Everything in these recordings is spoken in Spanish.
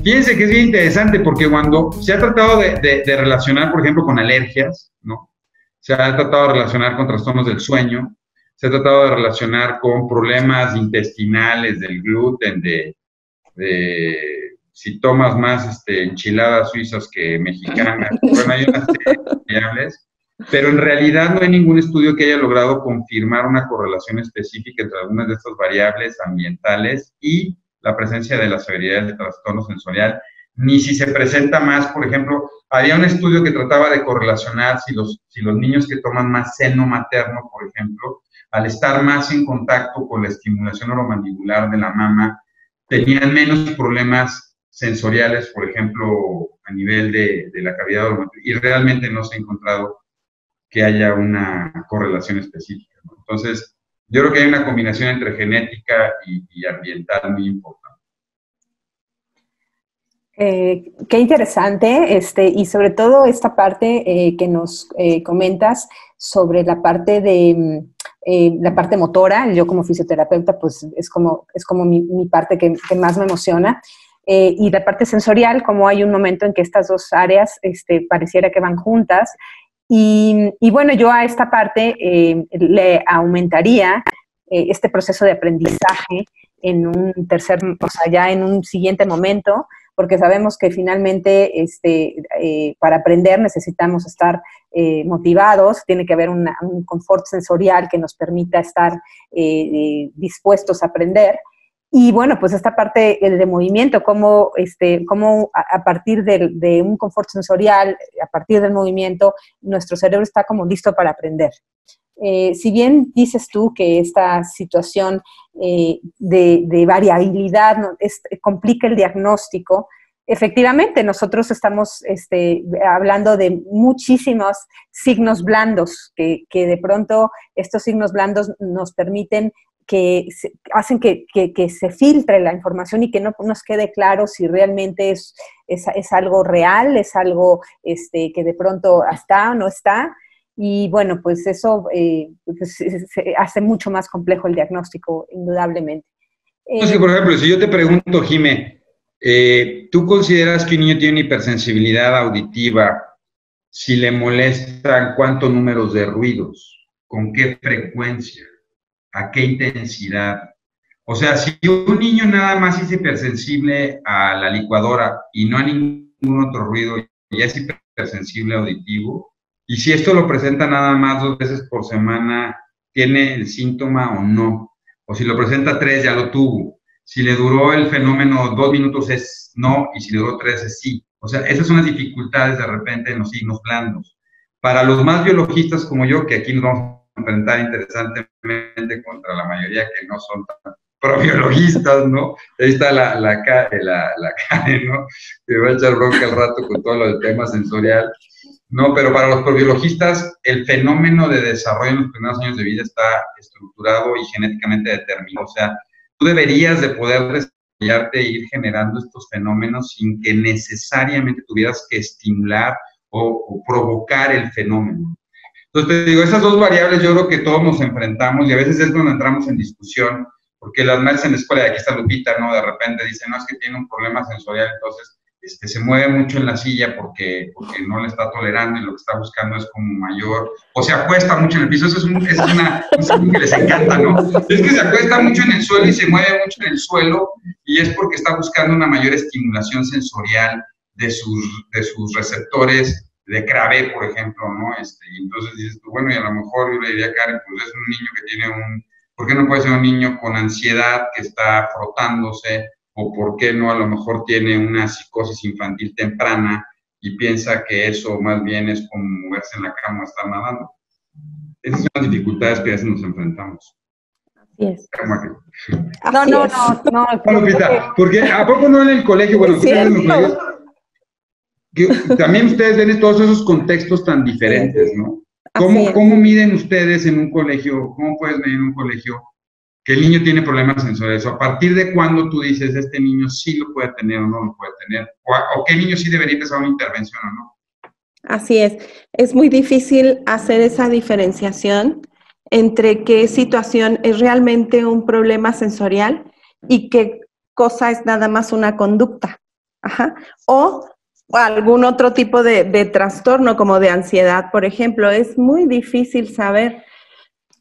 Fíjense que es bien interesante porque cuando se ha tratado de relacionar, por ejemplo, con alergias, ¿no? Se ha tratado de relacionar con trastornos del sueño, se ha tratado de relacionar con problemas intestinales del gluten, de si tomas más enchiladas suizas que mexicanas. Bueno, hay una serie de variables, pero en realidad no hay ningún estudio que haya logrado confirmar una correlación específica entre algunas de estas variables ambientales y la presencia de la severidad del trastorno sensorial, ni si se presenta más. Por ejemplo, había un estudio que trataba de correlacionar si los niños que toman más seno materno, por ejemplo, al estar más en contacto con la estimulación oromandibular de la mama, tenían menos problemas sensoriales, por ejemplo, a nivel de la cavidad oromandibular, y realmente no se ha encontrado que haya una correlación específica, ¿no? Entonces, yo creo que hay una combinación entre genética y ambiental muy importante. Qué interesante, y sobre todo esta parte que nos comentas sobre la parte de la parte motora. Yo como fisioterapeuta, pues es como mi parte que más me emociona. Y la parte sensorial, como hay un momento en que estas dos áreas pareciera que van juntas. Y bueno, yo a esta parte le aumentaría este proceso de aprendizaje en un o sea, ya en un siguiente momento, porque sabemos que finalmente para aprender necesitamos estar motivados, tiene que haber un confort sensorial que nos permita estar dispuestos a aprender. Y bueno, pues esta parte de movimiento, cómo a partir de un confort sensorial, a partir del movimiento, nuestro cerebro está como listo para aprender. Si bien dices tú que esta situación de variabilidad complica el diagnóstico, efectivamente nosotros estamos hablando de muchísimos signos blandos que de pronto estos signos blandos nos permiten hacen que se filtre la información y que no nos quede claro si realmente es algo real, es algo que de pronto está o no está. Y bueno, pues eso pues se hace mucho más complejo el diagnóstico, indudablemente. Entonces, por ejemplo, si yo te pregunto, Jimé, ¿tú consideras que un niño tiene hipersensibilidad auditiva si le molestan cuántos números de ruidos? ¿Con qué frecuencia? ¿A qué intensidad? O sea, si un niño nada más es hipersensible a la licuadora y no a ningún otro ruido, ya es hipersensible auditivo, y si esto lo presenta nada más 2 veces por semana, ¿tiene el síntoma o no? O si lo presenta 3, ya lo tuvo. Si le duró el fenómeno 2 minutos es no, y si le duró 3 es sí. O sea, esas son las dificultades de repente en los signos blandos. Para los más biologistas como yo, que aquí nos vamos a enfrentar interesantemente contra la mayoría que no son tan probiologistas, ¿no? Ahí está la Karen, ¿no? Que va a echar bronca al rato con todo lo del tema sensorial. No, pero para los probiologistas, el fenómeno de desarrollo en los primeros años de vida está estructurado y genéticamente determinado. O sea, tú deberías de poder desarrollarte e ir generando estos fenómenos sin que necesariamente tuvieras que estimular o provocar el fenómeno. Entonces, te digo, esas dos variables yo creo que todos nos enfrentamos y a veces es cuando entramos en discusión, porque las maestras en la escuela, de aquí está Lupita, ¿no? De repente dicen, no, es que tiene un problema sensorial, entonces se mueve mucho en la silla porque no le está tolerando y lo que está buscando es como mayor, o se acuesta mucho en el piso. Eso es un signo que les encanta, ¿no? Es que se acuesta mucho en el suelo y se mueve mucho en el suelo y es porque está buscando una mayor estimulación sensorial de sus receptores de Krabbe, por ejemplo, ¿no? Y entonces dices tú, bueno, y a lo mejor yo le diría a Karen, pues es un niño que tiene ¿por qué no puede ser un niño con ansiedad que está frotándose? O por qué no, a lo mejor tiene una psicosis infantil temprana y piensa que eso más bien es como moverse en la cama o estar nadando. Esas son las dificultades que a veces nos enfrentamos. Así es. No, Lupita, porque ¿a poco no en el colegio? Bueno, ustedes en los colegios, también ustedes ven todos esos contextos tan diferentes, ¿no? ¿Cómo miden ustedes en un colegio? ¿Cómo puedes medir en un colegio que el niño tiene problemas sensoriales? ¿A partir de cuándo tú dices, este niño sí lo puede tener o no lo puede tener? ¿O qué niño sí debería empezar una intervención o no? Así es muy difícil hacer esa diferenciación entre qué situación es realmente un problema sensorial y qué cosa es nada más una conducta. Ajá. O algún otro tipo de trastorno, como de ansiedad, por ejemplo. Es muy difícil saber.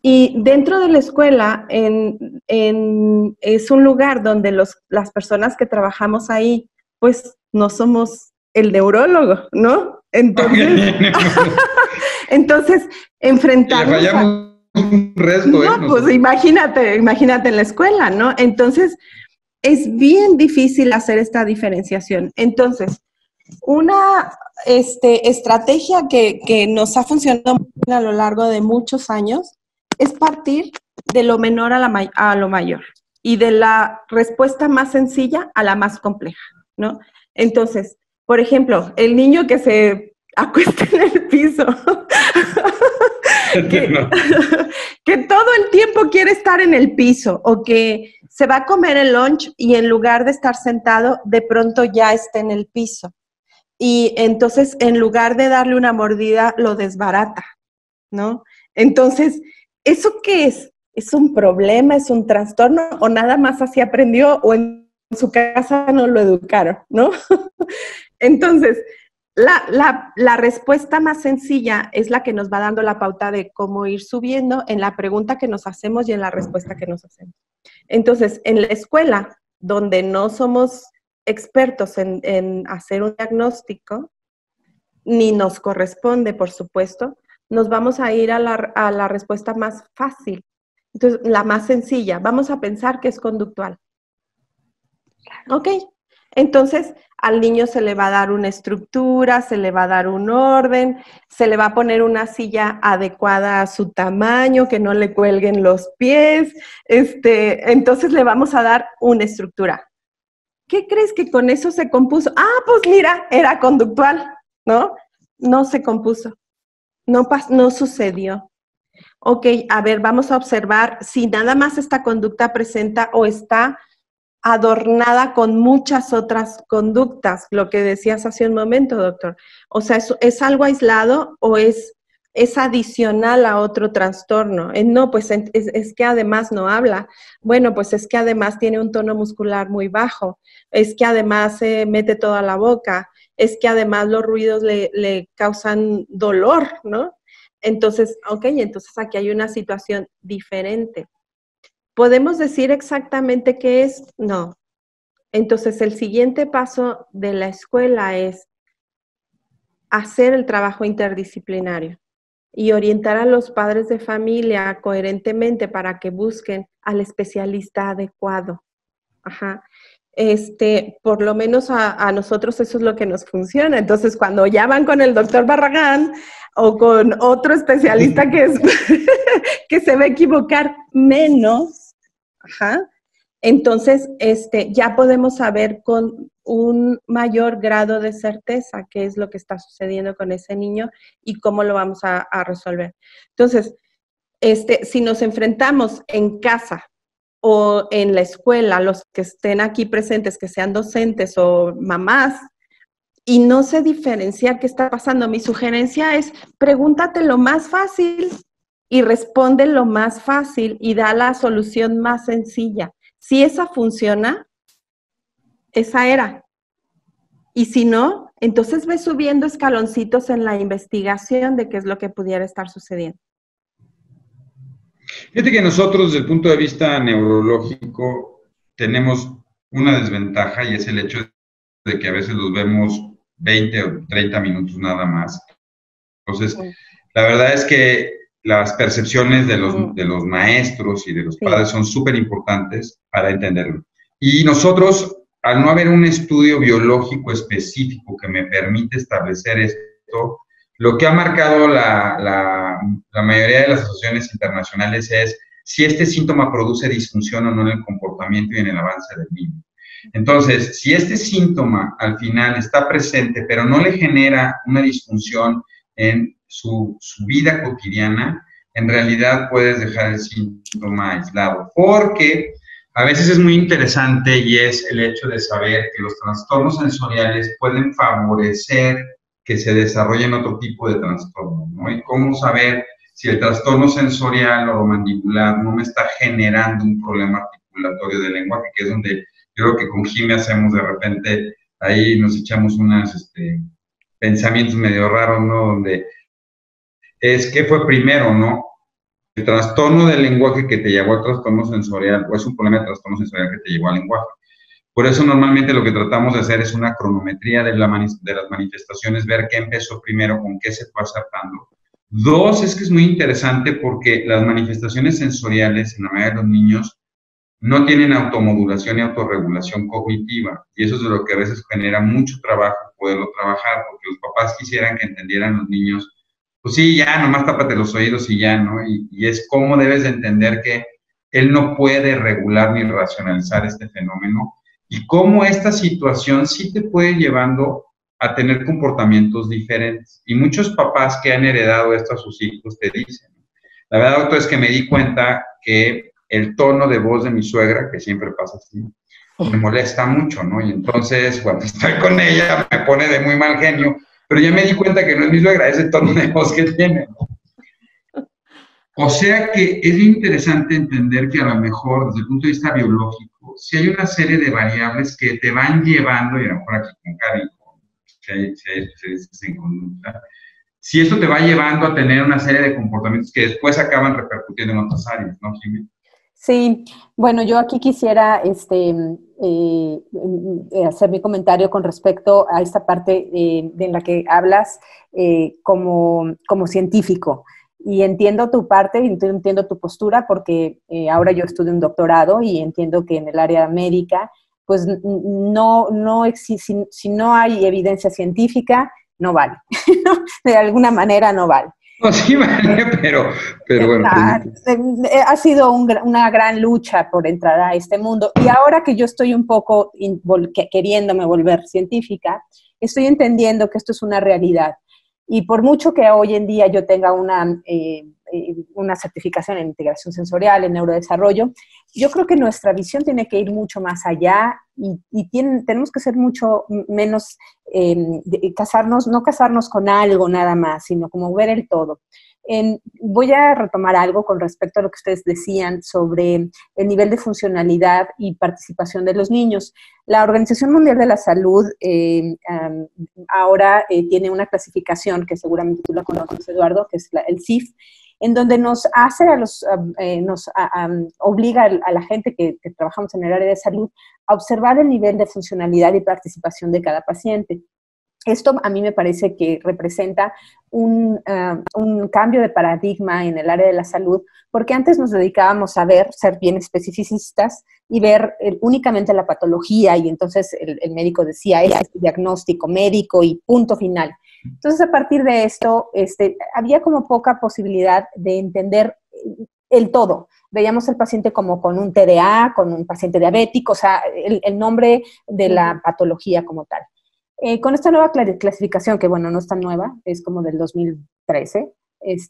Y dentro de la escuela es un lugar donde las personas que trabajamos ahí, pues no somos el neurólogo, ¿no? Entonces, entonces enfrentarnos le fallamos un resto, no, pues imagínate en la escuela, ¿no? Entonces, es bien difícil hacer esta diferenciación. Entonces, una estrategia que nos ha funcionado a lo largo de muchos años es partir de lo menor a lo mayor y de la respuesta más sencilla a la más compleja, ¿no? Entonces, por ejemplo, el niño que se acuesta en el piso, que todo el tiempo quiere estar en el piso, o que se va a comer el lunch y en lugar de estar sentado, de pronto ya está en el piso. Y entonces, en lugar de darle una mordida, lo desbarata, ¿no? Entonces, ¿eso qué es? ¿Es un problema? ¿Es un trastorno? ¿O nada más así aprendió? ¿O en su casa no lo educaron, ¿no? Entonces, la respuesta más sencilla es la que nos va dando la pauta de cómo ir subiendo en la pregunta que nos hacemos y en la respuesta que nos hacemos. Entonces, en la escuela, donde no somos expertos en hacer un diagnóstico, ni nos corresponde, por supuesto, nos vamos a ir a la respuesta más fácil. Entonces, la más sencilla. Vamos a pensar que es conductual. Ok. Entonces, al niño se le va a dar una estructura, se le va a dar un orden, se le va a poner una silla adecuada a su tamaño, que no le cuelguen los pies. Entonces, le vamos a dar una estructura. ¿Qué crees que con eso se compuso? Ah, pues mira, era conductual, ¿no? No se compuso, no sucedió. Ok, a ver, vamos a observar si nada más esta conducta presenta o está adornada con muchas otras conductas, lo que decías hace un momento, doctor. O sea, ¿es algo aislado o es adicional a otro trastorno? No, pues es que además no habla. Bueno, pues es que además tiene un tono muscular muy bajo. Es que además se mete toda la boca. Es que además los ruidos le causan dolor, ¿no? Entonces, ok, entonces aquí hay una situación diferente. ¿Podemos decir exactamente qué es? No. Entonces, el siguiente paso de la escuela es hacer el trabajo interdisciplinario y orientar a los padres de familia coherentemente para que busquen al especialista adecuado. Ajá. Por lo menos a nosotros eso es lo que nos funciona. Entonces, cuando ya van con el doctor Barragán o con otro especialista que se va a equivocar menos, ajá, entonces ya podemos saber con un mayor grado de certeza qué es lo que está sucediendo con ese niño y cómo lo vamos a resolver. Entonces, si nos enfrentamos en casa o en la escuela, los que estén aquí presentes, que sean docentes o mamás, y no sé diferenciar qué está pasando, mi sugerencia es pregúntate lo más fácil y responde lo más fácil y da la solución más sencilla. Si esa funciona, esa era. Y si no, entonces ve subiendo escaloncitos en la investigación de qué es lo que pudiera estar sucediendo. Fíjate que nosotros, desde el punto de vista neurológico, tenemos una desventaja y es el hecho de que a veces los vemos 20 o 30 minutos nada más. Entonces, la verdad es que las percepciones de los maestros y de los padres son súper importantes para entenderlo. Y nosotros, al no haber un estudio biológico específico que me permite establecer esto, lo que ha marcado la mayoría de las asociaciones internacionales es si este síntoma produce disfunción o no en el comportamiento y en el avance del niño. Entonces, si este síntoma al final está presente, pero no le genera una disfunción en su vida cotidiana, en realidad puedes dejar el síntoma aislado, porque a veces es muy interesante y es el hecho de saber que los trastornos sensoriales pueden favorecer que se desarrollen otro tipo de trastornos, ¿no? Y cómo saber si el trastorno sensorial o mandibular no me está generando un problema articulatorio del lenguaje, que es donde yo creo que con Jimmy hacemos de repente ahí nos echamos unos pensamientos medio raros, ¿no? Donde es qué fue primero, ¿no? El trastorno del lenguaje que te llevó al trastorno sensorial, o es un problema de trastorno sensorial que te llevó al lenguaje. Por eso normalmente lo que tratamos de hacer es una cronometría de las manifestaciones, ver qué empezó primero, con qué se fue acertando. Dos, es que es muy interesante porque las manifestaciones sensoriales en la mayoría de los niños no tienen automodulación y autorregulación cognitiva, y eso es de lo que a veces genera mucho trabajo poderlo trabajar, porque los papás quisieran que entendieran los niños, pues sí, ya, nomás tápate los oídos y ya, ¿no? Y es cómo debes de entender que él no puede regular ni racionalizar este fenómeno, y cómo esta situación sí te puede llevando a tener comportamientos diferentes. Y muchos papás que han heredado esto a sus hijos te dicen, la verdad, doctor, es que me di cuenta que el tono de voz de mi suegra, que siempre pasa así, me molesta mucho, ¿no? Y entonces, cuando estoy con ella, me pone de muy mal genio, pero ya me di cuenta que no es mi suegra, es el tono de voz que tiene, ¿no? O sea que es interesante entender que a lo mejor, desde el punto de vista biológico, si hay una serie de variables que te van llevando, y a lo mejor aquí con Cari, si hay conducta, si esto te va llevando a tener una serie de comportamientos que después acaban repercutiendo en otras áreas, ¿no, Jimmy? Sí, bueno, yo aquí quisiera hacer mi comentario con respecto a esta parte en la que hablas como científico. Y entiendo tu parte, entiendo tu postura, porque ahora yo estudio un doctorado y entiendo que en el área médica, pues no existe, si no hay evidencia científica, no vale. De alguna manera no vale. No, sí, vale, pero bueno. Ha sido una gran lucha por entrar a este mundo. Y ahora que yo estoy un poco queriéndome volver científica, estoy entendiendo que esto es una realidad. Y por mucho que hoy en día yo tenga una certificación en integración sensorial, en neurodesarrollo, yo creo que nuestra visión tiene que ir mucho más allá y tenemos que ser mucho menos, no casarnos con algo nada más, sino como ver el todo. Voy a retomar algo con respecto a lo que ustedes decían sobre el nivel de funcionalidad y participación de los niños. La Organización Mundial de la Salud ahora tiene una clasificación que seguramente tú la conoces, Eduardo, que es el CIF, en donde nos hace obliga a la gente que trabajamos en el área de salud a observar el nivel de funcionalidad y participación de cada paciente. Esto a mí me parece que representa un cambio de paradigma en el área de la salud, porque antes nos dedicábamos a ser bien especificistas y ver únicamente la patología, y entonces el médico decía, es diagnóstico médico y punto final. Entonces, a partir de esto, había como poca posibilidad de entender el todo. Veíamos al paciente como con un TDA, con un paciente diabético, o sea, el nombre de la patología como tal. Con esta nueva clasificación, que bueno, no es tan nueva, es como del 2013,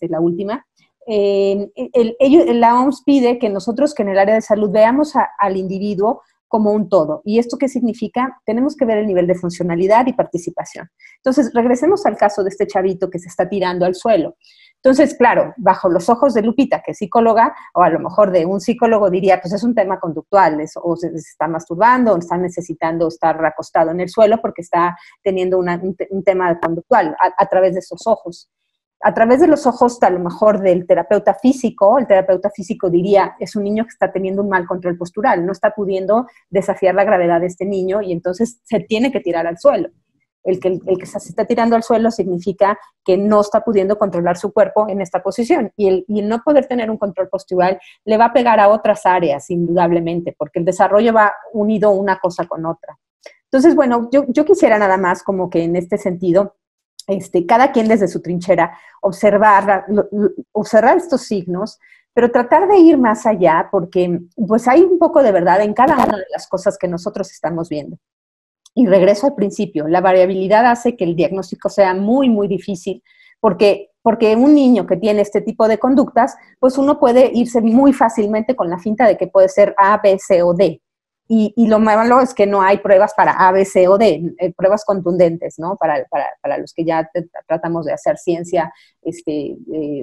la última, la OMS pide que nosotros que en el área de salud veamos al individuo como un todo. ¿Y esto qué significa? Tenemos que ver el nivel de funcionalidad y participación. Entonces, regresemos al caso de este chavito que se está tirando al suelo. Entonces, claro, bajo los ojos de Lupita, que es psicóloga, o a lo mejor de un psicólogo diría, pues es un tema conductual, o se está masturbando, o está necesitando estar acostado en el suelo porque está teniendo un tema conductual a través de esos ojos. A través de los ojos, a lo mejor del terapeuta físico, el terapeuta físico diría, es un niño que está teniendo un mal control postural, no está pudiendo desafiar la gravedad de este niño y entonces se tiene que tirar al suelo. El que se está tirando al suelo significa que no está pudiendo controlar su cuerpo en esta posición. Y el no poder tener un control postural le va a pegar a otras áreas, indudablemente, porque el desarrollo va unido una cosa con otra. Entonces, bueno, yo quisiera nada más como que en este sentido, cada quien desde su trinchera, observar estos signos, pero tratar de ir más allá, porque pues hay un poco de verdad en cada una de las cosas que nosotros estamos viendo. Y regreso al principio, la variabilidad hace que el diagnóstico sea muy, muy difícil, porque un niño que tiene este tipo de conductas, pues uno puede irse muy fácilmente con la finta de que puede ser A, B, C o D. Y lo malo es que no hay pruebas para A, B, C o D, pruebas contundentes, ¿no? Para los que ya tratamos de hacer ciencia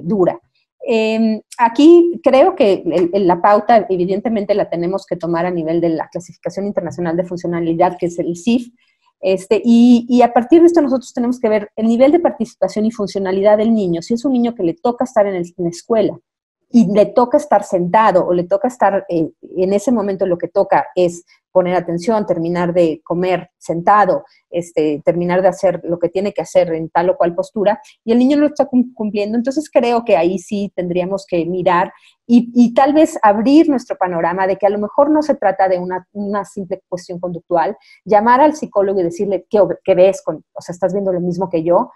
dura. Aquí creo que la pauta evidentemente la tenemos que tomar a nivel de la Clasificación Internacional de Funcionalidad, que es el CIF, Y a partir de esto nosotros tenemos que ver el nivel de participación y funcionalidad del niño. Si es un niño que le toca estar en la escuela y le toca estar sentado o le toca estar, en ese momento lo que toca es poner atención, terminar de comer sentado, terminar de hacer lo que tiene que hacer en tal o cual postura, y el niño no lo está cumpliendo, entonces creo que ahí sí tendríamos que mirar y tal vez abrir nuestro panorama de que a lo mejor no se trata de una simple cuestión conductual, llamar al psicólogo y decirle, ¿qué ves? O sea, ¿estás viendo lo mismo que yo?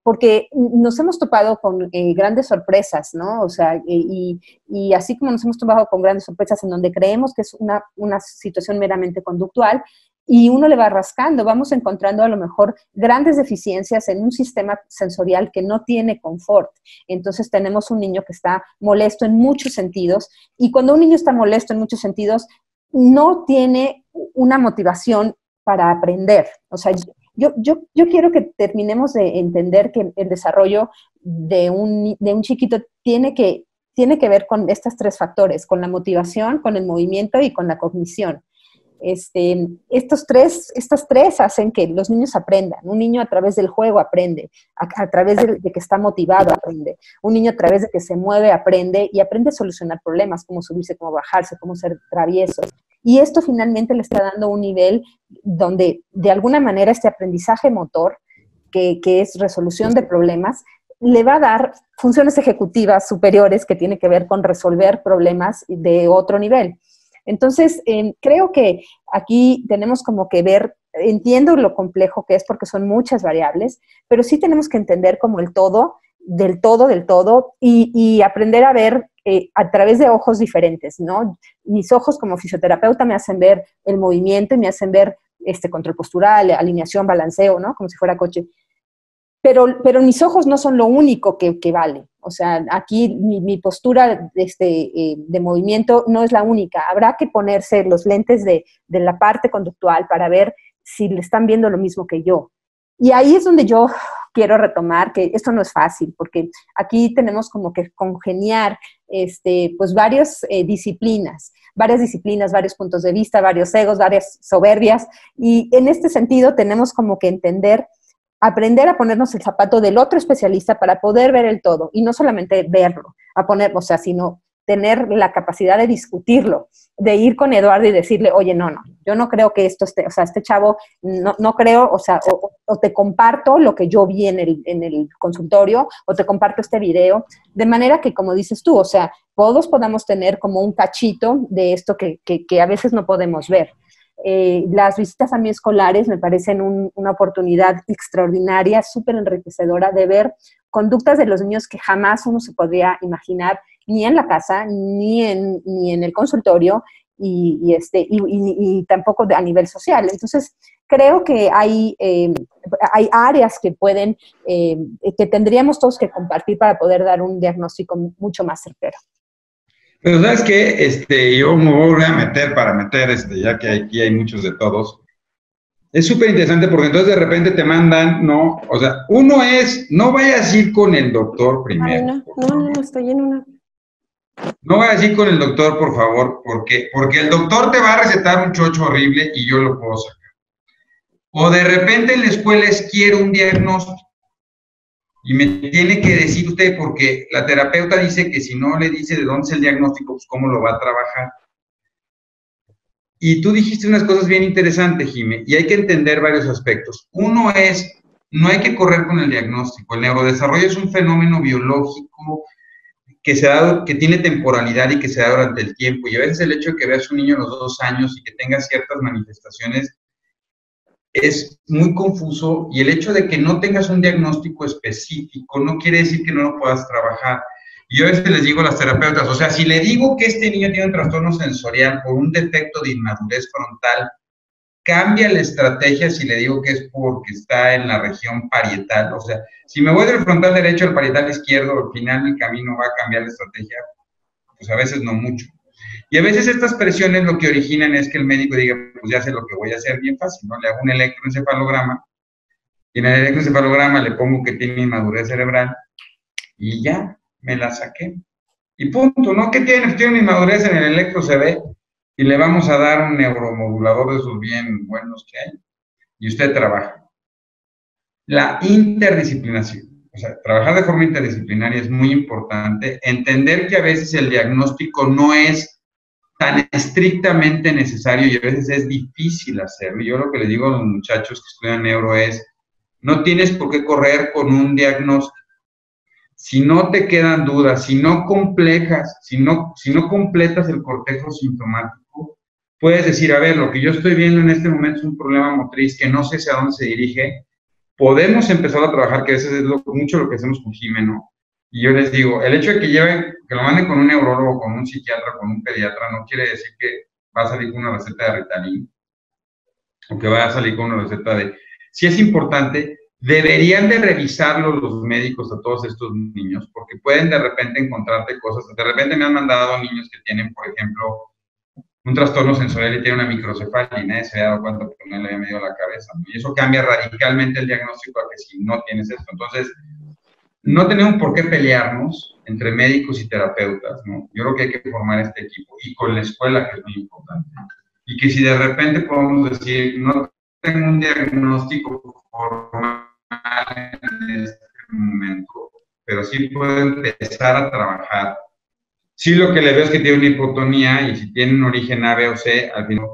Porque nos hemos topado con grandes sorpresas, ¿no? O sea, y así como nos hemos topado con grandes sorpresas en donde creemos que es una situación meramente conductual, y uno le va rascando, vamos encontrando a lo mejor grandes deficiencias en un sistema sensorial que no tiene confort. Entonces tenemos un niño que está molesto en muchos sentidos, y cuando un niño está molesto en muchos sentidos, no tiene una motivación para aprender. O sea, yo quiero que terminemos de entender que el desarrollo de un chiquito tiene que ver con estos 3 factores, con la motivación, con el movimiento y con la cognición. Estas tres hacen que los niños aprendan. Un niño a través del juego aprende, a través de que está motivado aprende. Un niño a través de que se mueve aprende y aprende a solucionar problemas, cómo subirse, cómo bajarse, cómo ser travieso. Y esto finalmente le está dando un nivel donde de alguna manera este aprendizaje motor, que es resolución de problemas, le va a dar funciones ejecutivas superiores que tienen que ver con resolver problemas de otro nivel. Entonces, creo que aquí tenemos como que ver, entiendo lo complejo que es porque son muchas variables, pero sí tenemos que entender como el todo, del todo, y aprender a ver a través de ojos diferentes, ¿no? Mis ojos como fisioterapeuta me hacen ver el movimiento y me hacen ver control postural, alineación, balanceo, ¿no? Como si fuera coche. Pero mis ojos no son lo único que vale. O sea, aquí mi postura de movimiento no es la única. Habrá que ponerse los lentes de la parte conductual para ver si le están viendo lo mismo que yo. Y ahí es donde yo quiero retomar que esto no es fácil, porque aquí tenemos como que congeniar pues varias disciplinas, varios puntos de vista, varios egos, varias soberbias. Y en este sentido tenemos como que aprender a ponernos el zapato del otro especialista para poder ver el todo, y no solamente verlo, sino tener la capacidad de discutirlo, de ir con Eduardo y decirle, oye, no, yo no creo que esto esté, o sea, este chavo, no creo, o sea, o te comparto lo que yo vi en el consultorio, o te comparto este video, de manera que, como dices tú, o sea, todos podamos tener como un cachito de esto que a veces no podemos ver. Las visitas a mí escolares me parecen una oportunidad extraordinaria, súper enriquecedora de ver conductas de los niños que jamás uno se podría imaginar, ni en la casa, ni en el consultorio, y tampoco a nivel social. Entonces, creo que hay áreas que que tendríamos todos que compartir para poder dar un diagnóstico mucho más certero. Pero ¿sabes qué? Yo me voy a meter ya que aquí hay muchos de todos. Es súper interesante porque entonces de repente te mandan, ¿no? O sea, no vayas a ir con el doctor primero. No, estoy en una. No vayas a ir con el doctor, por favor, porque el doctor te va a recetar un chocho horrible y yo lo puedo sacar. O de repente en la escuela quiero un diagnóstico. Y me tiene que decir usted, porque la terapeuta dice que si no le dice de dónde es el diagnóstico, pues cómo lo va a trabajar. Y tú dijiste unas cosas bien interesantes, Jimé, y hay que entender varios aspectos. Uno es, no hay que correr con el diagnóstico. El neurodesarrollo es un fenómeno biológico que tiene temporalidad y que se da durante el tiempo. Y a veces el hecho de que veas un niño a los 2 años y que tenga ciertas manifestaciones es muy confuso, y el hecho de que no tengas un diagnóstico específico no quiere decir que no lo puedas trabajar. Y yo a veces les digo a las terapeutas, o sea, si le digo que este niño tiene un trastorno sensorial por un defecto de inmadurez frontal, cambia la estrategia si le digo que es porque está en la región parietal. O sea, si me voy del frontal derecho al parietal izquierdo, al final del camino va a cambiar la estrategia, pues a veces no mucho. Y a veces estas presiones lo que originan es que el médico diga, pues ya sé lo que voy a hacer bien fácil, ¿no? Le hago un electroencefalograma, y en el electroencefalograma le pongo que tiene inmadurez cerebral, y ya, me la saqué. Y punto, ¿no? ¿Qué tiene? Tiene inmadurez en el electro, se ve, y le vamos a dar un neuromodulador de esos bien buenos que hay. y usted trabaja. La interdisciplinación, o sea, trabajar de forma interdisciplinaria es muy importante, entender que a veces el diagnóstico no es tan estrictamente necesario y a veces es difícil hacerlo. Yo lo que les digo a los muchachos que estudian neuro es, no tienes por qué correr con un diagnóstico. Si no te quedan dudas, si no completas el cortejo sintomático, puedes decir, a ver, lo que yo estoy viendo en este momento es un problema motriz que no sé hacia dónde se dirige, podemos empezar a trabajar, que eso es mucho lo que hacemos con Jimeno. Y yo les digo, el hecho de que lo manden con un neurólogo, con un psiquiatra, con un pediatra, no quiere decir que va a salir con una receta de Ritalin o que va a salir con una receta de... Sí es importante, deberían de revisarlo los médicos a todos estos niños, porque pueden de repente encontrarte cosas. De repente me han mandado niños que tienen, por ejemplo, un trastorno sensorial y tienen una microcefalia y nadie se había dado cuenta porque no le había medido la cabeza, ¿no? Y eso cambia radicalmente el diagnóstico a que si no tienes esto. Entonces, no tenemos por qué pelearnos entre médicos y terapeutas, ¿no? Yo creo que hay que formar este equipo y con la escuela, que es muy importante. Y que si de repente podemos decir, no tengo un diagnóstico formal en este momento, pero sí puedo empezar a trabajar. Sí, lo que le veo es que tiene una hipotonía y si tiene un origen A, B o C, al final,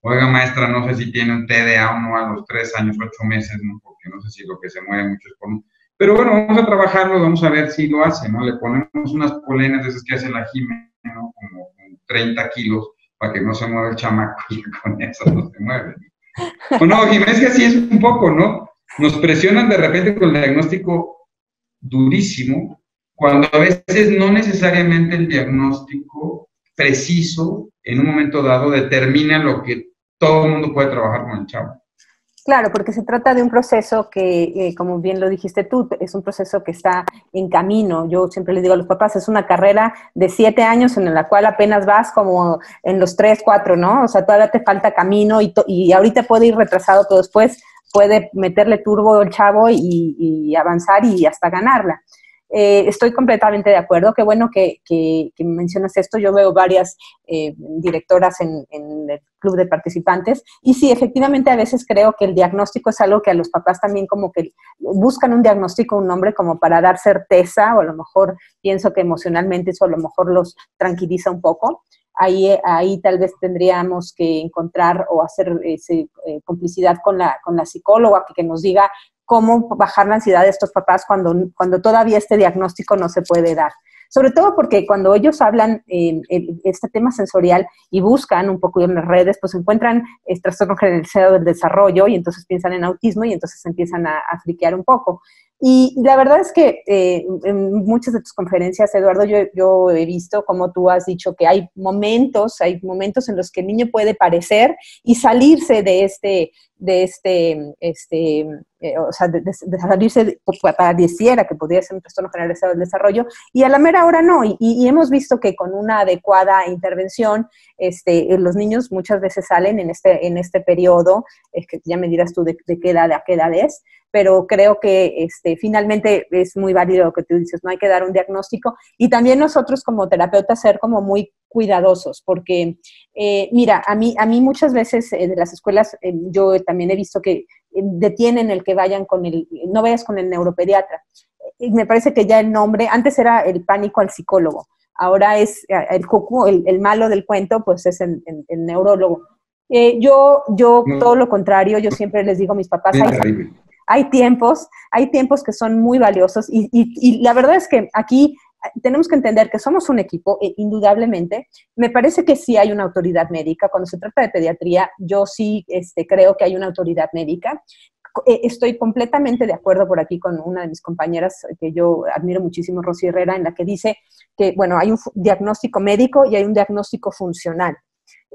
oiga maestra, no sé si tiene un TDA o no a los 3 años, 8 meses, ¿no? Porque no sé si lo que se mueve mucho es por... Pero bueno, vamos a trabajarlo, vamos a ver si lo hace, ¿no? Le ponemos unas polenas de esas que hace la Jimena, ¿no? Como con 30 kilos, para que no se mueva el chamaco y con eso no se mueve. O no, Jimena, es que así es un poco, ¿no? Nos presionan de repente con el diagnóstico durísimo, cuando a veces no necesariamente el diagnóstico preciso en un momento dado determina lo que todo el mundo puede trabajar con el chavo. Claro, porque se trata de un proceso que, como bien lo dijiste tú, es un proceso que está en camino. Yo siempre les digo a los papás, es una carrera de 7 años en la cual apenas vas como en los 3, 4, ¿no? O sea, todavía te falta camino y ahorita puede ir retrasado, pero después puede meterle turbo el chavo y avanzar y hasta ganarla. Estoy completamente de acuerdo. Qué bueno que mencionas esto. Yo veo varias directoras en el club de participantes y sí, efectivamente a veces creo que el diagnóstico es algo que a los papás también como que buscan un diagnóstico, un nombre como para dar certeza, o a lo mejor pienso que emocionalmente eso a lo mejor los tranquiliza un poco. Ahí tal vez tendríamos que encontrar o hacer complicidad con la psicóloga que nos diga cómo bajar la ansiedad de estos papás cuando todavía este diagnóstico no se puede dar. Sobre todo porque cuando ellos hablan este tema sensorial y buscan un poco en las redes, pues encuentran trastorno generalizado del desarrollo y entonces piensan en autismo y entonces empiezan a friquear un poco. Y la verdad es que en muchas de tus conferencias, Eduardo, yo he visto, como tú has dicho, que hay momentos en los que el niño puede parecer y salirse o sea, de salirse, pareciera que podría ser un trastorno generalizado del desarrollo, y a la mera hora no, y hemos visto que con una adecuada intervención, los niños muchas veces salen en este periodo, que ya me dirás tú de qué edad a qué edad es, pero creo que finalmente es muy válido lo que tú dices, no hay que dar un diagnóstico, y también nosotros como terapeutas ser como muy cuidadosos, porque mira, a mí muchas veces de las escuelas yo también he visto que detienen el que no vayas con el neuropediatra. Me parece que ya el nombre, antes era el pánico al psicólogo, ahora es el malo del cuento, pues es el neurólogo. Yo todo lo contrario, yo siempre les digo a mis papás, hay tiempos que son muy valiosos y la verdad es que aquí tenemos que entender que somos un equipo, indudablemente. Me parece que sí hay una autoridad médica. Cuando se trata de pediatría, yo sí creo que hay una autoridad médica. Estoy completamente de acuerdo por aquí con una de mis compañeras que yo admiro muchísimo, Rosy Herrera, en la que dice que, bueno, hay un diagnóstico médico y hay un diagnóstico funcional.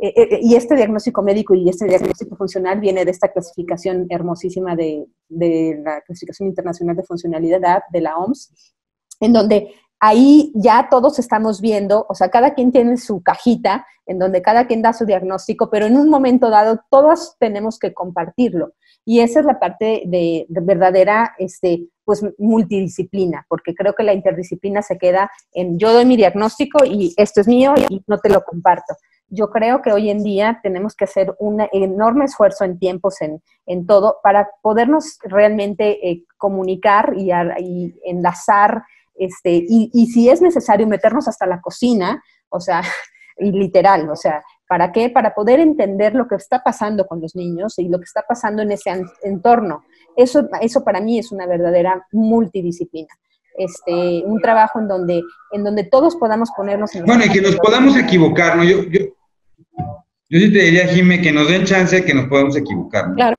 Y este diagnóstico médico y este diagnóstico funcional viene de esta clasificación hermosísima de la Clasificación Internacional de Funcionalidad de la OMS, en donde ahí ya todos estamos viendo, o sea, cada quien tiene su cajita, en donde cada quien da su diagnóstico, pero en un momento dado todos tenemos que compartirlo. Y esa es la parte de verdadera, pues, multidisciplina, porque creo que la interdisciplina se queda en yo doy mi diagnóstico y esto es mío y no te lo comparto. Yo creo que hoy en día tenemos que hacer un enorme esfuerzo en tiempos, en todo, para podernos realmente comunicar y enlazar, y si es necesario meternos hasta la cocina, o sea, y literal, o sea, ¿para qué? Para poder entender lo que está pasando con los niños y lo que está pasando en ese entorno. Eso para mí es una verdadera multidisciplina. Un trabajo en donde todos podamos ponernos en los Bueno, y que nos podamos equivocar, ¿no? Yo sí te diría, Jime, que nos den chance de que nos podamos equivocar, ¿no? Claro.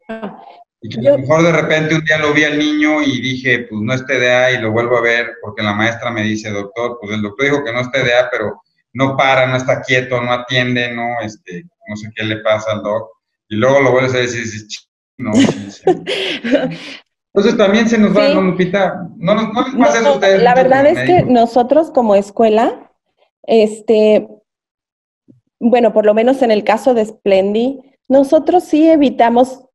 Y que a lo mejor de repente un día lo vi al niño y dije, pues no es TDA, y lo vuelvo a ver porque la maestra me dice, doctor, pues el doctor dijo que no es TDA, pero no para, no está quieto, no atiende, no, no sé qué le pasa al doc. Y luego lo vuelves a decir, no, sí, sí. Entonces también se nos va, ¿no, Lupita? No les pasa eso a ustedes. La verdad es que nosotros como escuela, bueno, por lo menos en el caso de Splendi, nosotros sí evitamos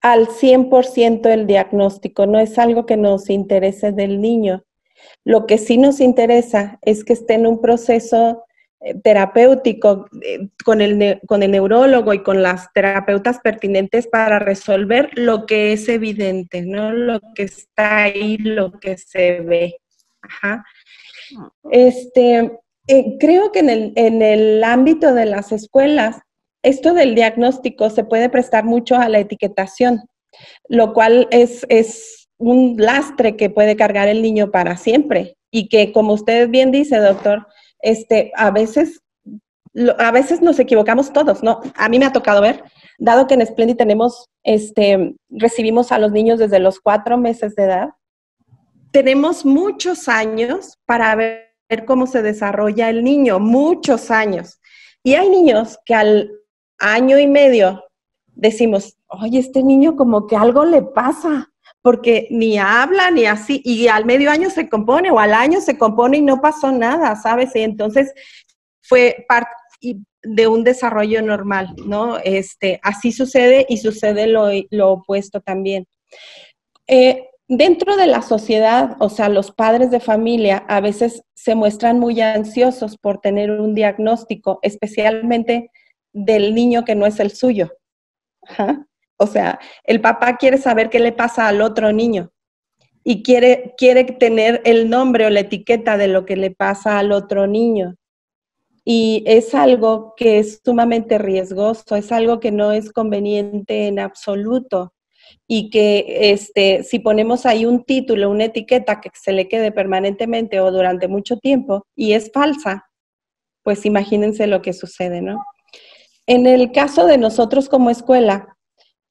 al 100% el diagnóstico, no es algo que nos interese del niño. Lo que sí nos interesa es que esté en un proceso terapéutico con el neurólogo y con las terapeutas pertinentes para resolver lo que es evidente, ¿no? Lo que está ahí, lo que se ve. Ajá. Creo que en el ámbito de las escuelas, esto del diagnóstico se puede prestar mucho a la etiquetación, lo cual es un lastre que puede cargar el niño para siempre y que, como usted bien dice, doctor, a veces nos equivocamos todos, ¿no? A mí me ha tocado ver, dado que en Splendi recibimos a los niños desde los 4 meses de edad, tenemos muchos años para ver cómo se desarrolla el niño, muchos años. Y hay niños que al año y medio decimos, oye, este niño como que algo le pasa, porque ni habla ni así, y al medio año se compone, o al año se compone y no pasó nada, ¿sabes? Y entonces fue parte de un desarrollo normal, ¿no? Así sucede y sucede lo opuesto también. Dentro de la sociedad, o sea, los padres de familia a veces se muestran muy ansiosos por tener un diagnóstico, especialmente del niño que no es el suyo. Ajá. O sea, el papá quiere saber qué le pasa al otro niño y quiere tener el nombre o la etiqueta de lo que le pasa al otro niño. Y es algo que es sumamente riesgoso, es algo que no es conveniente en absoluto. Y que si ponemos ahí un título, una etiqueta que se le quede permanentemente o durante mucho tiempo y es falsa, pues imagínense lo que sucede, ¿no? En el caso de nosotros como escuela,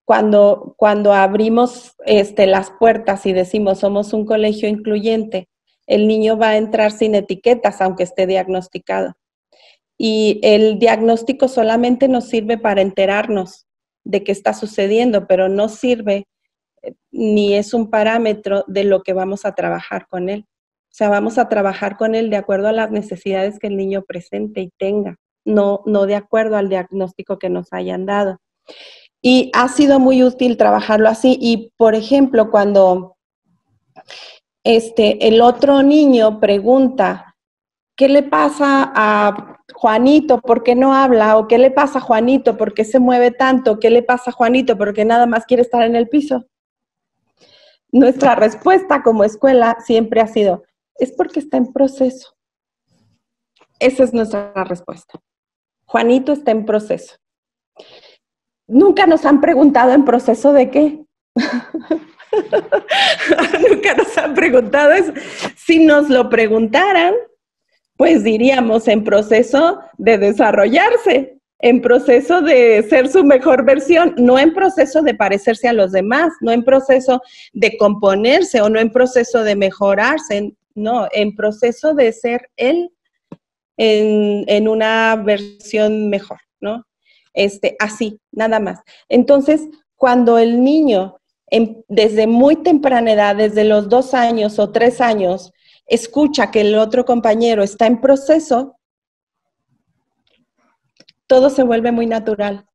cuando abrimos las puertas y decimos somos un colegio incluyente, el niño va a entrar sin etiquetas, aunque esté diagnosticado. Y el diagnóstico solamente nos sirve para enterarnos de qué está sucediendo, pero no sirve ni es un parámetro de lo que vamos a trabajar con él. O sea, vamos a trabajar con él de acuerdo a las necesidades que el niño presente y tenga, no de acuerdo al diagnóstico que nos hayan dado. Y ha sido muy útil trabajarlo así. Y, por ejemplo, cuando el otro niño pregunta, ¿qué le pasa a Juanito? ¿Por qué no habla? ¿O qué le pasa a Juanito? ¿Por qué se mueve tanto? ¿Qué le pasa a Juanito? ¿Por qué nada más quiere estar en el piso? Nuestra respuesta como escuela siempre ha sido, es porque está en proceso. Esa es nuestra respuesta. Juanito está en proceso. Nunca nos han preguntado en proceso de qué. Nunca nos han preguntado eso. Si nos lo preguntaran, pues diríamos en proceso de desarrollarse, en proceso de ser su mejor versión, no en proceso de parecerse a los demás, no en proceso de componerse o no en proceso de mejorarse, no, en proceso de ser él en una versión mejor, ¿no? Así, nada más. Entonces, cuando el niño, desde muy temprana edad, desde los 2 años o 3 años, escucha que el otro compañero está en proceso, todo se vuelve muy natural.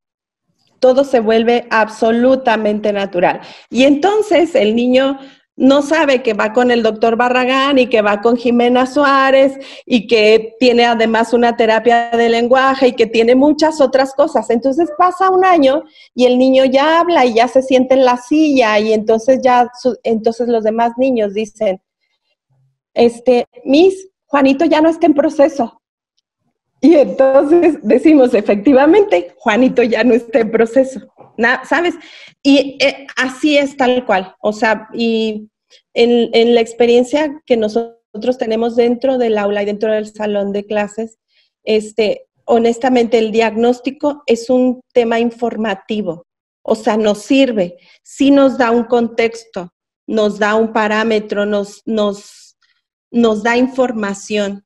Todo se vuelve absolutamente natural. Y entonces el niño no sabe que va con el doctor Barragán y que va con Jimena Suárez y que tiene además una terapia de lenguaje y que tiene muchas otras cosas. Entonces pasa un año y el niño ya habla y ya se siente en la silla y entonces entonces los demás niños dicen, Miss, Juanito ya no está en proceso. Y entonces decimos, efectivamente, Juanito ya no está en proceso, ¿sabes? Y así es tal cual. O sea, y en la experiencia que nosotros tenemos dentro del aula y dentro del salón de clases, honestamente, el diagnóstico es un tema informativo. O sea, nos sirve, sí nos da un contexto, nos da un parámetro, nos da información.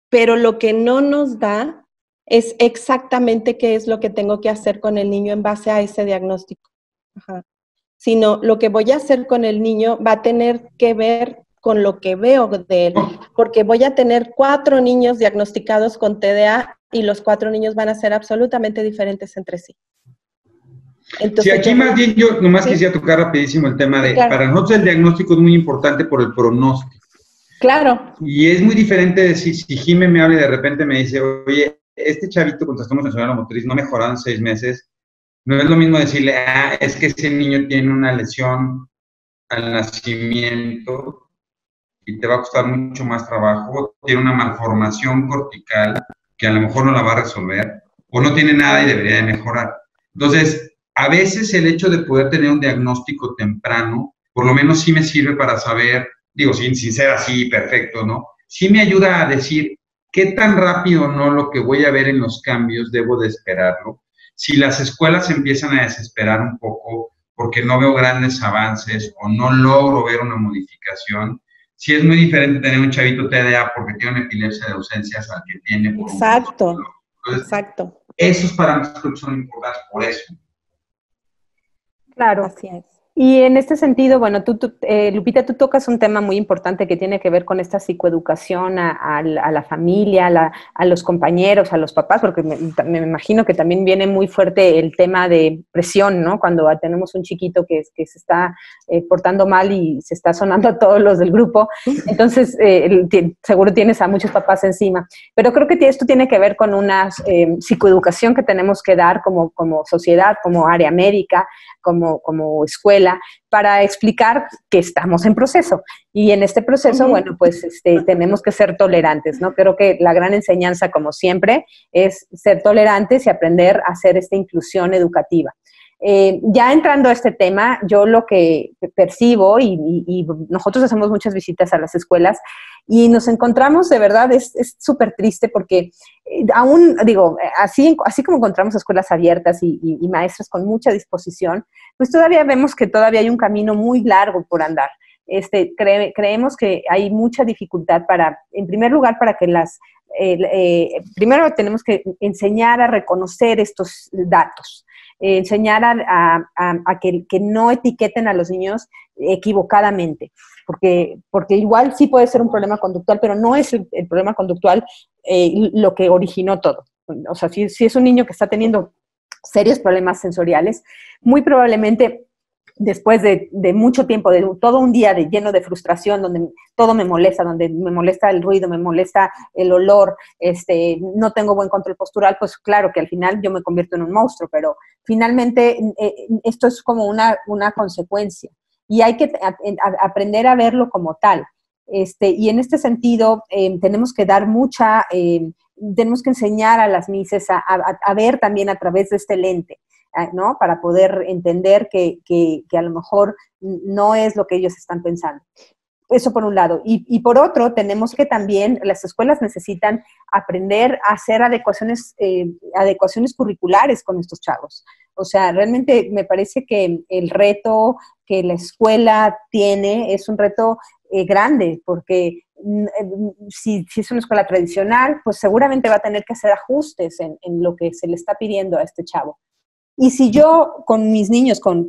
Pero lo que no nos da es exactamente qué es lo que tengo que hacer con el niño en base a ese diagnóstico. Ajá. Sino lo que voy a hacer con el niño va a tener que ver con lo que veo de él, porque voy a tener 4 niños diagnosticados con TDA y los 4 niños van a ser absolutamente diferentes entre sí. Entonces, sí, aquí más bien yo nomás quisiera tocar rapidísimo el tema de, claro, para nosotros el diagnóstico es muy importante por el pronóstico. Claro. Y es muy diferente decir, si Jimé me habla y de repente me dice, oye, este chavito con trastorno sensorial motriz no mejorado en 6 meses, no es lo mismo decirle, es que ese niño tiene una lesión al nacimiento y te va a costar mucho más trabajo, tiene una malformación cortical que a lo mejor no la va a resolver, o no tiene nada y debería de mejorar. Entonces, a veces el hecho de poder tener un diagnóstico temprano, por lo menos sí me sirve para saber, digo, sin ser así perfecto, ¿no? Sí me ayuda a decir qué tan rápido no lo que voy a ver en los cambios debo de esperarlo. Si las escuelas empiezan a desesperar un poco porque no veo grandes avances o no logro ver una modificación, sí es muy diferente tener un chavito TDA porque tiene una epilepsia de ausencias al que tiene por exacto, un Entonces, exacto. Esos parámetros son importantes por eso. Claro. Así es. Y en este sentido, bueno, Lupita, tú tocas un tema muy importante que tiene que ver con esta psicoeducación a la familia, a los compañeros, a los papás, porque me imagino que también viene muy fuerte el tema de presión, ¿no? Cuando tenemos un chiquito que se está portando mal y se está sonando a todos los del grupo, entonces seguro tienes a muchos papás encima. Pero creo que esto tiene que ver con una psicoeducación que tenemos que dar como sociedad, como área médica, como escuela, para explicar que estamos en proceso. Y en este proceso, bueno, pues tenemos que ser tolerantes, ¿no? Creo que la gran enseñanza, como siempre, es ser tolerantes y aprender a hacer esta inclusión educativa. Ya entrando a este tema, yo lo que percibo, y nosotros hacemos muchas visitas a las escuelas, y nos encontramos, de verdad, es súper triste porque aún, digo, así como encontramos escuelas abiertas y maestras con mucha disposición, pues todavía vemos que todavía hay un camino muy largo por andar. Creemos que hay mucha dificultad en primer lugar, para que primero tenemos que enseñar a reconocer estos datos, enseñar a que no etiqueten a los niños equivocadamente, porque igual sí puede ser un problema conductual, pero no es el problema conductual lo que originó todo. O sea, si es un niño que está teniendo serios problemas sensoriales, muy probablemente después de mucho tiempo, de todo un día lleno de frustración, donde todo me molesta, donde me molesta el ruido, me molesta el olor, no tengo buen control postural, pues claro que al final yo me convierto en un monstruo, pero finalmente esto es como una consecuencia y hay que aprender a verlo como tal. Y en este sentido tenemos que dar tenemos que enseñar a las mises a ver también a través de este lente, ¿no? Para poder entender que a lo mejor no es lo que ellos están pensando. Eso por un lado. Y por otro, tenemos que también, las escuelas necesitan aprender a hacer adecuaciones curriculares con estos chavos. O sea, realmente me parece que el reto que la escuela tiene es un reto grande, porque si es una escuela tradicional, pues seguramente va a tener que hacer ajustes en lo que se le está pidiendo a este chavo. Y si yo con mis niños con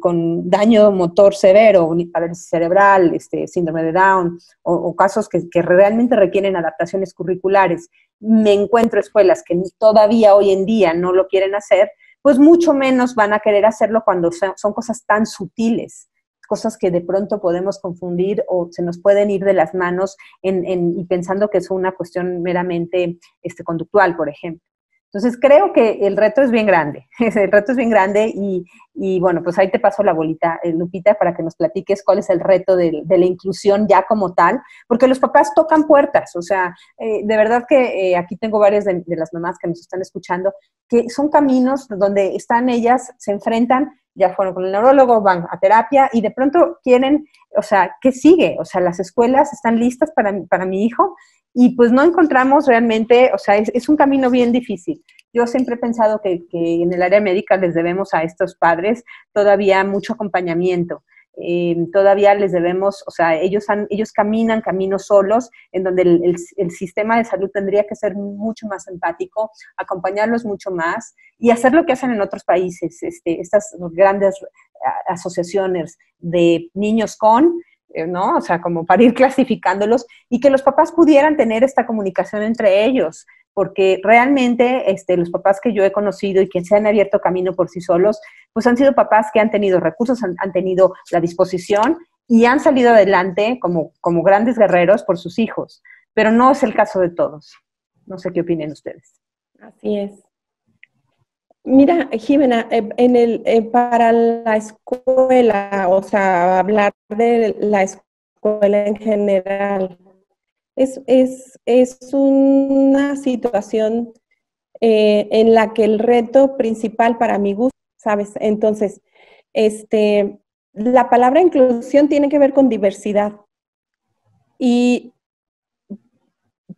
daño motor severo, parálisis cerebral, síndrome de Down, o casos que realmente requieren adaptaciones curriculares, me encuentro escuelas que todavía hoy en día no lo quieren hacer, pues mucho menos van a querer hacerlo cuando son cosas tan sutiles cosas que de pronto podemos confundir o se nos pueden ir de las manos y pensando que es una cuestión meramente conductual, por ejemplo. Entonces, creo que el reto es bien grande, el reto es bien grande y bueno, pues ahí te paso la bolita, Lupita, para que nos platiques cuál es el reto de la inclusión ya como tal, porque los papás tocan puertas, o sea, de verdad que aquí tengo varias de las mamás que nos están escuchando, que son caminos donde están ellas, se enfrentan, ya fueron con el neurólogo, van a terapia y de pronto quieren, o sea, ¿qué sigue? O sea, las escuelas están listas para mi hijo y pues no encontramos realmente, o sea, es un camino bien difícil. Yo siempre he pensado que en el área médica les debemos a estos padres todavía mucho acompañamiento. Todavía les debemos, o sea, ellos caminan caminos solos, en donde el sistema de salud tendría que ser mucho más empático, acompañarlos mucho más y hacer lo que hacen en otros países, estas grandes asociaciones de niños con, ¿no? O sea, como para ir clasificándolos y que los papás pudieran tener esta comunicación entre ellos, porque realmente los papás que yo he conocido y que se han abierto camino por sí solos, pues han sido papás que han tenido recursos, han tenido la disposición y han salido adelante como grandes guerreros por sus hijos, pero no es el caso de todos. No sé qué opinen ustedes. Así es. Mira, Jimena, para la escuela, o sea, hablar de la escuela en general, es una situación en la que el reto principal para mi gusto, ¿sabes? Entonces, la palabra inclusión tiene que ver con diversidad. Y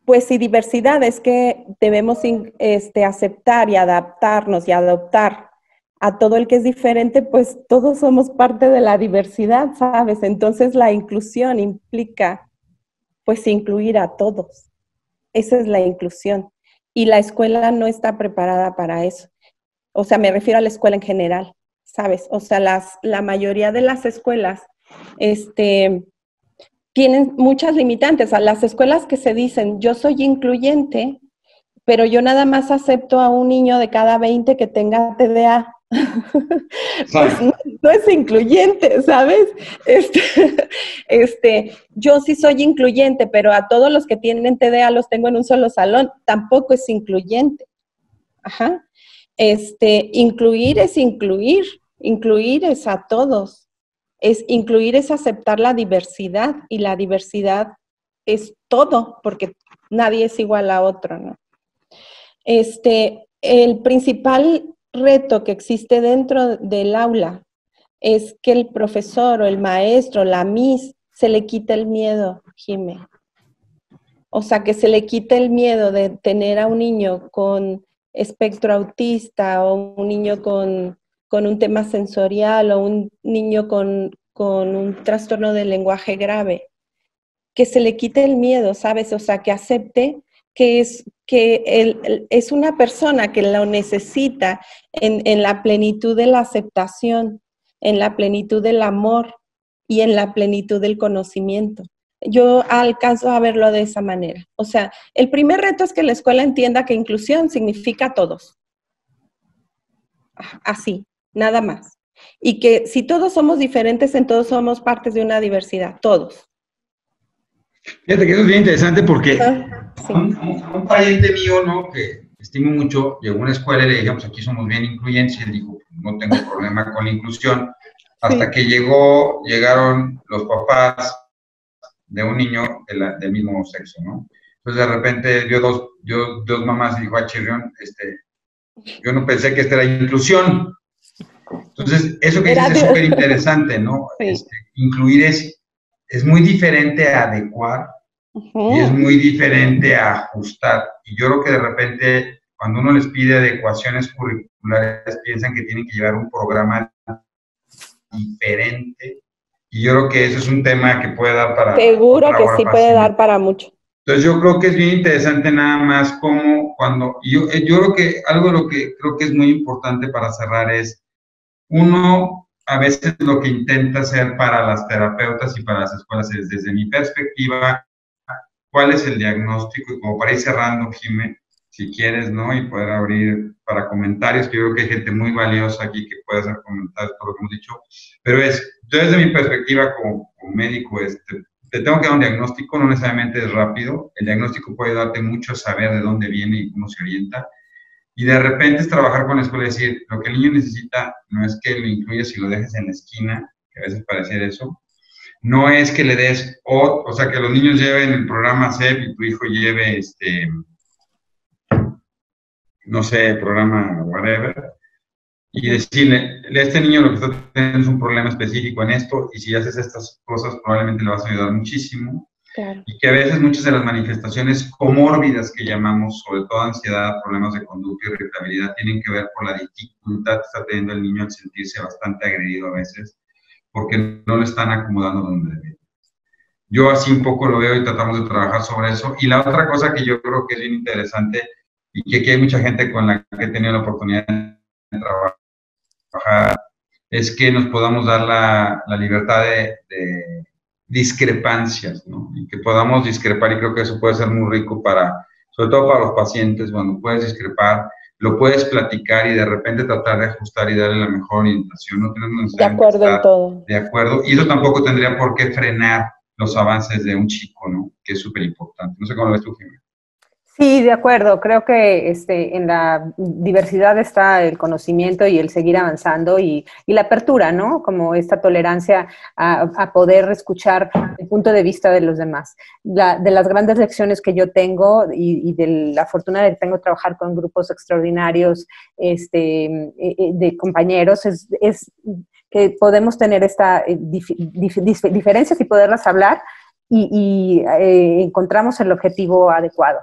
pues si diversidad es que debemos aceptar y adaptarnos y adoptar a todo el que es diferente, pues todos somos parte de la diversidad, ¿sabes? Entonces la inclusión implica pues incluir a todos. Esa es la inclusión. Y la escuela no está preparada para eso. O sea, me refiero a la escuela en general, ¿sabes? O sea, la mayoría de las escuelas tienen muchas limitantes. A las escuelas que se dicen, yo soy incluyente, pero yo nada más acepto a un niño de cada 20 que tenga TDA. Pues no es incluyente, ¿sabes? Yo sí soy incluyente, pero a todos los que tienen TDA los tengo en un solo salón, tampoco es incluyente. Ajá. Incluir es a todos. Incluir es aceptar la diversidad, y la diversidad es todo, porque nadie es igual a otro, ¿no? El principal reto que existe dentro del aula es que el profesor o el maestro, la Miss, se le quite el miedo, Jimé. O sea, que se le quite el miedo de tener a un niño con espectro autista o un niño con un tema sensorial o un niño con un trastorno del lenguaje grave. Que se le quite el miedo, ¿sabes? O sea, que acepte que es una persona que lo necesita en la plenitud de la aceptación, en la plenitud del amor y en la plenitud del conocimiento. Yo alcanzo a verlo de esa manera. O sea, el primer reto es que la escuela entienda que inclusión significa todos. Así, nada más. Y que si todos somos diferentes, entonces somos partes de una diversidad, todos. Fíjate que eso es bien interesante porque sí. un pariente mío, ¿no?, que estimo mucho, llegó a una escuela y le dijimos, aquí somos bien incluyentes, y él dijo, no tengo problema con la inclusión, hasta que llegaron los papás de un niño del mismo sexo, ¿no? Entonces de repente vio dos mamás y dijo, chirrión, yo no pensé que esta era inclusión. Entonces, eso que dices es súper interesante, ¿no? Sí. Incluir es muy diferente a adecuar y es muy diferente a ajustar. Y yo creo que de repente, cuando uno les pide adecuaciones curriculares, piensan que tienen que llevar un programa diferente. Y yo creo que eso es un tema que puede dar para... Seguro que sí puede dar para mucho. Entonces yo creo que es bien interesante nada más como yo creo que algo de lo que creo que es muy importante para cerrar es, uno a veces lo que intenta hacer para las terapeutas y para las escuelas es, desde mi perspectiva, cuál es el diagnóstico, y como para ir cerrando, Jimé, si quieres, ¿no? Y poder abrir para comentarios, que yo creo que hay gente muy valiosa aquí que puede hacer comentarios por lo que hemos dicho. Pero yo desde mi perspectiva como médico, te tengo que dar un diagnóstico, no necesariamente es rápido. El diagnóstico puede darte mucho a saber de dónde viene y cómo se orienta. Y de repente es trabajar con la escuela y decir, lo que el niño necesita no es que lo incluyas y lo dejes en la esquina, que a veces parece eso. No es que le des, o sea, que los niños lleven el programa CEP y tu hijo lleve, no sé, programa whatever, y decirle, a este niño lo que está teniendo es un problema específico en esto, y si haces estas cosas probablemente le vas a ayudar muchísimo. Claro. Y que a veces muchas de las manifestaciones comórbidas que llamamos, sobre todo ansiedad, problemas de conducta y irritabilidad, tienen que ver por la dificultad que está teniendo el niño al sentirse bastante agredido a veces, porque no lo están acomodando donde debe. Yo así un poco lo veo y tratamos de trabajar sobre eso. Y la otra cosa que yo creo que es bien interesante y que aquí hay mucha gente con la que he tenido la oportunidad de trabajar, es que nos podamos dar la libertad de discrepancias, ¿no? Y que podamos discrepar, y creo que eso puede ser muy rico sobre todo para los pacientes, cuando puedes discrepar, lo puedes platicar y de repente tratar de ajustar y darle la mejor orientación, no tenemos necesariamente De acuerdo en todo. de acuerdo, y eso tampoco tendría por qué frenar los avances de un chico, ¿no? Que es súper importante. No sé cómo lo ves tú, Jimena. Sí, de acuerdo. Creo que en la diversidad está el conocimiento y el seguir avanzando y la apertura, ¿no? Como esta tolerancia a poder escuchar el punto de vista de los demás. De las grandes lecciones que yo tengo y de la fortuna de que tengo trabajar con grupos extraordinarios de compañeros es que podemos tener esta diferencias y poderlas hablar y encontramos el objetivo adecuado.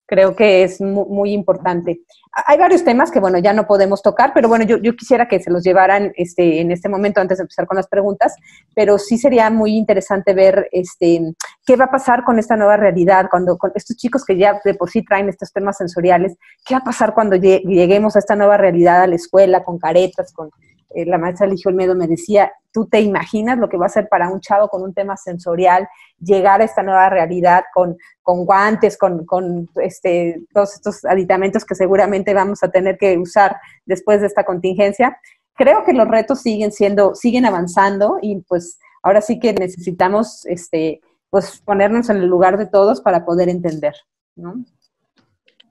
Creo que es muy importante. Hay varios temas que, bueno, ya no podemos tocar, pero bueno, yo quisiera que se los llevaran en este momento antes de empezar con las preguntas, pero sí sería muy interesante ver qué va a pasar con esta nueva realidad, con estos chicos que ya de por sí traen estos temas sensoriales, qué va a pasar cuando lleguemos a esta nueva realidad a la escuela, con caretas, la maestra Ligia Olmedo me decía, ¿tú te imaginas lo que va a ser para un chavo con un tema sensorial llegar a esta nueva realidad con guantes, con todos estos aditamentos que seguramente vamos a tener que usar después de esta contingencia? Creo que los retos siguen avanzando y pues ahora sí que necesitamos pues ponernos en el lugar de todos para poder entender, ¿no?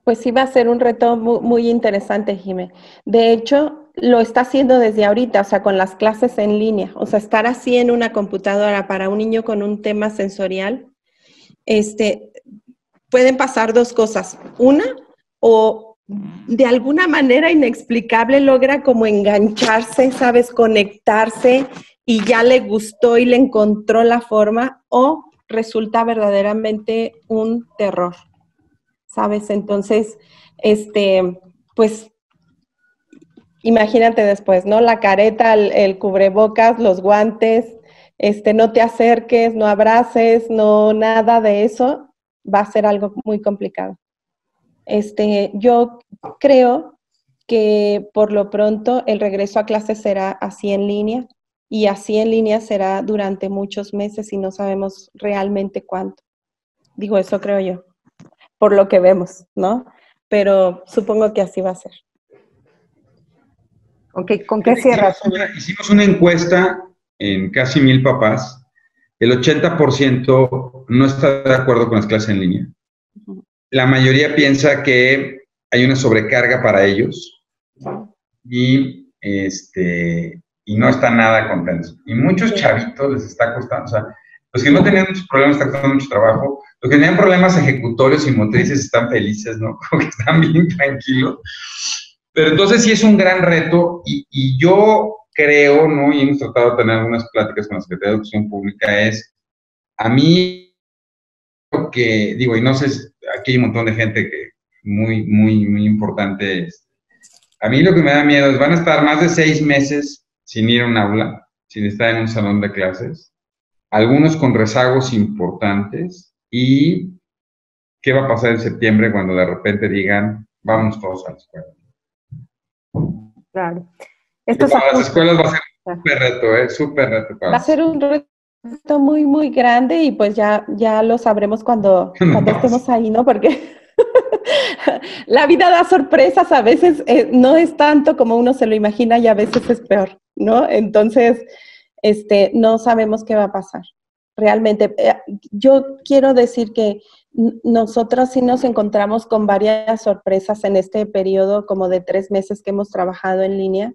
Pues sí va a ser un reto muy, muy interesante, Jimé. De hecho, lo está haciendo desde ahorita, o sea, con las clases en línea. O sea, estar así en una computadora para un niño con un tema sensorial, pueden pasar dos cosas. Una, o de alguna manera inexplicable logra como engancharse, ¿sabes? Conectarse y ya le gustó y le encontró la forma, o resulta verdaderamente un terror, ¿sabes? Entonces, pues, imagínate después, ¿no? La careta, el cubrebocas, los guantes, no te acerques, no abraces, no nada de eso, va a ser algo muy complicado. Yo creo que por lo pronto el regreso a clases será así en línea, y así en línea será durante muchos meses y no sabemos realmente cuánto. Digo, eso creo yo, por lo que vemos, ¿no? Pero supongo que así va a ser. Okay, ¿con qué cierras? Hicimos una encuesta en casi 1,000 papás. El 80% no está de acuerdo con las clases en línea. La mayoría piensa que hay una sobrecarga para ellos y no están nada contentos. Y muchos chavitos les está costando, o sea, los que no tenían muchos problemas están costando mucho trabajo, los que tenían problemas ejecutorios y motrices están felices, ¿no? Como que están bien tranquilos. Pero entonces sí es un gran reto y yo creo, ¿no? Y hemos tratado de tener algunas pláticas con la Secretaría de Educación Pública, a mí, lo que digo, y no sé, aquí hay un montón de gente que muy, muy, muy importante. A mí lo que me da miedo es, van a estar más de 6 meses sin ir a un aula, sin estar en un salón de clases, algunos con rezagos importantes, y qué va a pasar en septiembre cuando de repente digan, vamos todos a la escuela. Claro. Para las escuelas va a ser súper reto, súper reto. Va a ser un reto muy, muy grande y pues ya lo sabremos cuando estemos ahí, ¿no? Porque La vida da sorpresas, a veces no es tanto como uno se lo imagina y a veces es peor, ¿no? Entonces, no sabemos qué va a pasar. Realmente, yo quiero decir que nosotros sí nos encontramos con varias sorpresas en este periodo como de 3 meses que hemos trabajado en línea,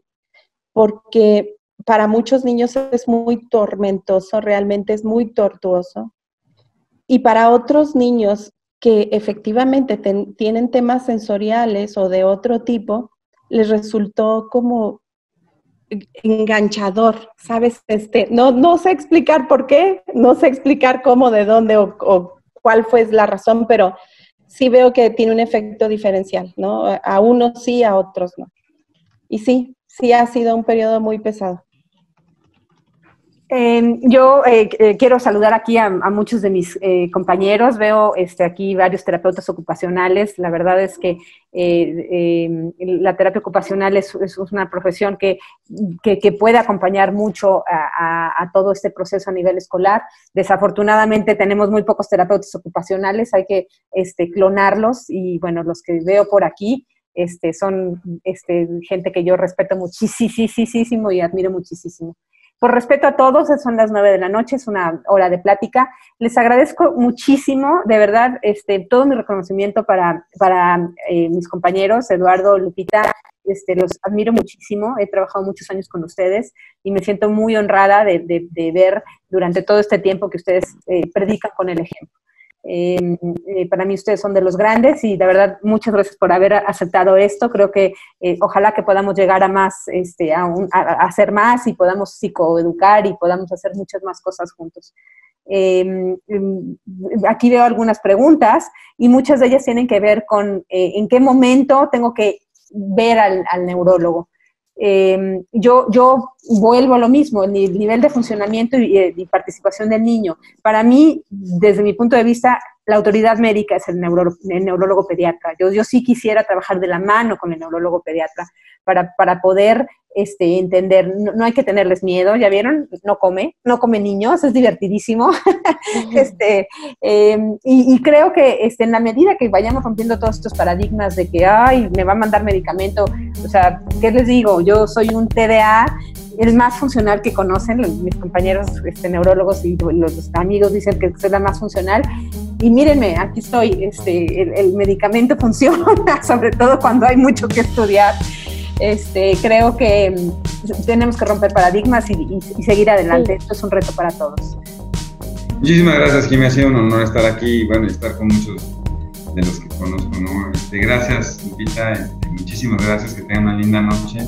porque para muchos niños es muy tormentoso, realmente es muy tortuoso. Y para otros niños que efectivamente tienen temas sensoriales o de otro tipo, les resultó como enganchador, ¿sabes? No sé explicar por qué, no sé explicar cómo, de dónde o cuál fue la razón, pero sí veo que tiene un efecto diferencial, ¿no? A unos sí, a otros no. Y sí ha sido un periodo muy pesado. Yo quiero saludar aquí a muchos de mis compañeros. Veo aquí varios terapeutas ocupacionales. La verdad es que la terapia ocupacional es una profesión que puede acompañar mucho a todo este proceso a nivel escolar. Desafortunadamente tenemos muy pocos terapeutas ocupacionales, hay que clonarlos y bueno, los que veo por aquí son gente que yo respeto muchísimo y admiro muchísimo. Por respeto a todos, son las 9 de la noche, es una hora de plática. Les agradezco muchísimo, de verdad, todo mi reconocimiento para mis compañeros, Eduardo, Lupita, los admiro muchísimo, he trabajado muchos años con ustedes y me siento muy honrada de ver durante todo este tiempo que ustedes predican con el ejemplo. Para mí ustedes son de los grandes y de verdad muchas gracias por haber aceptado esto. Creo que ojalá que podamos llegar a más, a hacer más y podamos psicoeducar y podamos hacer muchas más cosas juntos. Aquí veo algunas preguntas y muchas de ellas tienen que ver con en qué momento tengo que ver al neurólogo. Yo vuelvo a lo mismo, el nivel de funcionamiento y participación del niño. Para mí, desde mi punto de vista, la autoridad médica es el neurólogo pediatra. Yo sí quisiera trabajar de la mano con el neurólogo pediatra para poder entender. No hay que tenerles miedo, ¿ya vieron? No come niños, es divertidísimo. Y creo que en la medida que vayamos rompiendo todos estos paradigmas de que, ay, me va a mandar medicamento, o sea, ¿qué les digo? Yo soy un TDA, el más funcional que conocen, mis compañeros neurólogos y los amigos dicen que soy la más funcional, y mírenme, aquí estoy, el medicamento funciona, sobre todo cuando hay mucho que estudiar. Creo que tenemos que romper paradigmas y seguir adelante. Esto es un reto para todos. Muchísimas gracias, Jimmy. Ha sido un honor estar aquí y estar con muchos de los que conozco, ¿no? Gracias, Lupita. Muchísimas gracias. Que tengan una linda noche.